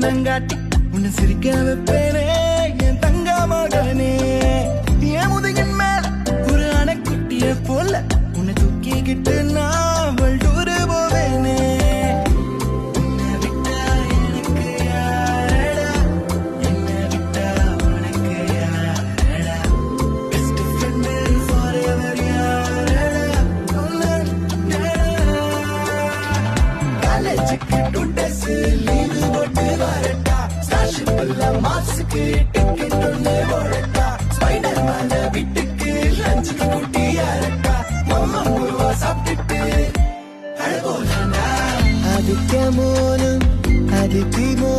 கண்ணங்காட்டி உன்னை சிரிக்க வைப்பேனே என் தங்க மகனே. என் முதுகின் மேல ஒரு அணைக்குட்டிய போல உன்னை தூக்கிக்கிட்டு நான் வல்டூரு போவேனே. உன்னை விட்டா எனக்கு யாரடா, என்னை விட்டா உனக்கு யாரடா, பெஸ்ட் ஃப்ரெண்டு ஃபாரெவர் யாரடா, காலேஜுக்கு 2 days லீவு போட்டு வரட்டா, ஸ்காலர்ஷிப்ல மார்க்ஸுக்கு டிக்கெட் ஒன்று போடட்டா, ஸ்பைடர் மேல வீட்டுக்கு லஞ்சுக்கு கூட்டி யாரட்டா, மம்மா முருவா சாப்பிட்டுட்டு அழகோலண்டா. அதித்ய மோனும் அதித்தி மோ